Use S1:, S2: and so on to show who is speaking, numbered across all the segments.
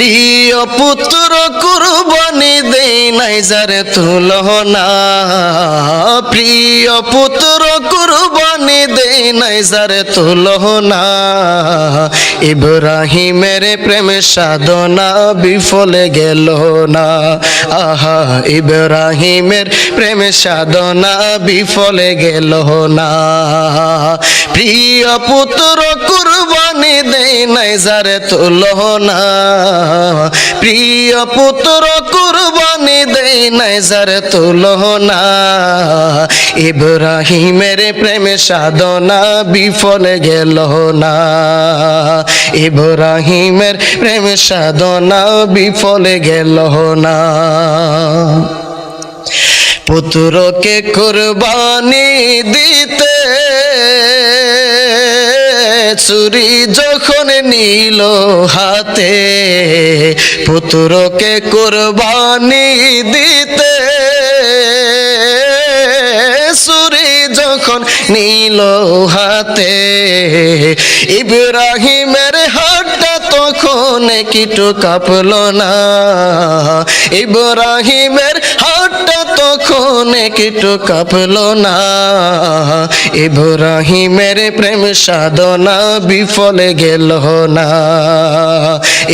S1: প্রিয় পুত্র কুরবানি দেই নাই যারে তুলনা, প্রিয় পুত্র কুরবানি দেই নাই যারে তুলনা। ইব্রাহিমের প্রেম সাধনা বিফলে গেল না, আহা ইব্রাহিমের প্রেম সাধনা বিফলে গেল না। প্রিয় পুত্র কুরবানি দেই নাই যারে তুলনা, প্রিয় পুত্র কুরবানি দেই নাই যারে তুলনা। ইব্রাহিমের প্রেম সাধনা বিফলে গেল না, ইব্রাহিমের প্রেম সাধনা বিফলে গেল না। পুত্রকে কুরবানি দিতে ছুরি যখন নিল হাতে, পুত্রকে কুরবানি দিতে ছুরি যখন নিল হাতে। ইব্রাহিমের হাতটা তখন কিটু কাঁপল না, ইব্রাহিমের হাতটা তখন কিটু কাঁপল না। ইব্রাহিমের প্রেম সাধনা বিফলে গেল না,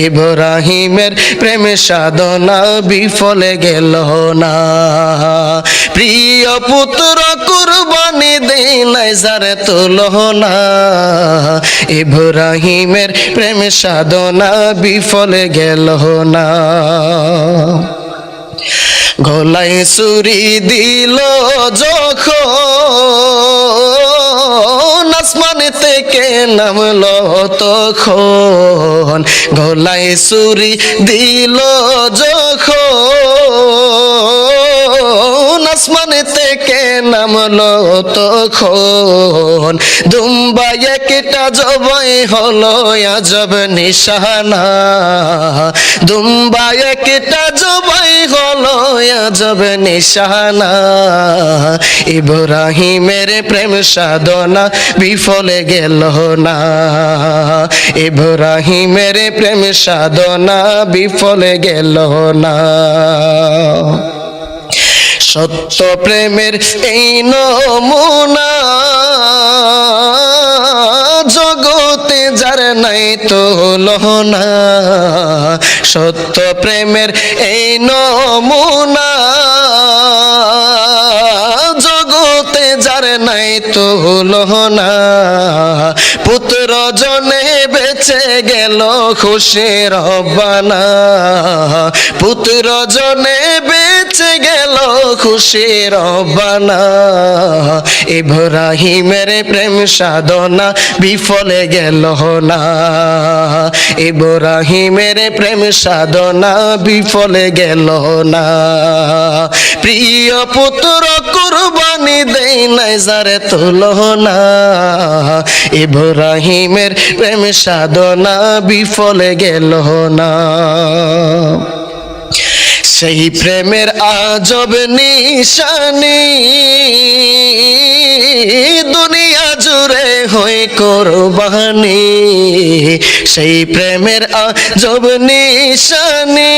S1: ইব্রাহিমের প্রেম সাধনা বিফলে গেল না। প্রিয় পুত্র কুরবানি দেই নাই যারে তুলনা, ইব্রাহিমের প্রেম সাধনা বিফলে গেল না। গলায় ছুরি দিল যখন আসমান থেকে নামলো তখন, গলায় ছুরি দিল যখন আসমান থেকে নামলো তখন। দুম্বা একটা জবাই হলো আজব নিশানা, দুম্বা একটা জবাই হলো আজব নিশানা। ইব্রাহিমের প্রেম সাধনা বিফলে গেল না, ইব্রাহিমের প্রেম সাধনা বিফলে গেল না। সত্য প্রেমের এই নমুনা জগতে যার নাই তুলনা, সত্য প্রেমের এই নমুনা জগতে যার নাই তুলনা। পুত্র জনে বেঁচে গেল খুশি রব্বানা, পুত্র জনে বেঁচে গেল খুশি রব্বানা। ইব্রাহিমের প্রেম সাধনা বিফলে গেল না, ইব্রাহিমের প্রেম সাধনা বিফলে গেল না। প্রিয় পুত্র কুরবানি দেই নাই যারে তুলনা, ইব্রাহিমের প্রেম সাধনা বিফলে গেল না। সেই প্রেমের আজব নিশানি দুনিয়া জুড়ে হই কুরবানি, সেই প্রেমের আজব নিশানি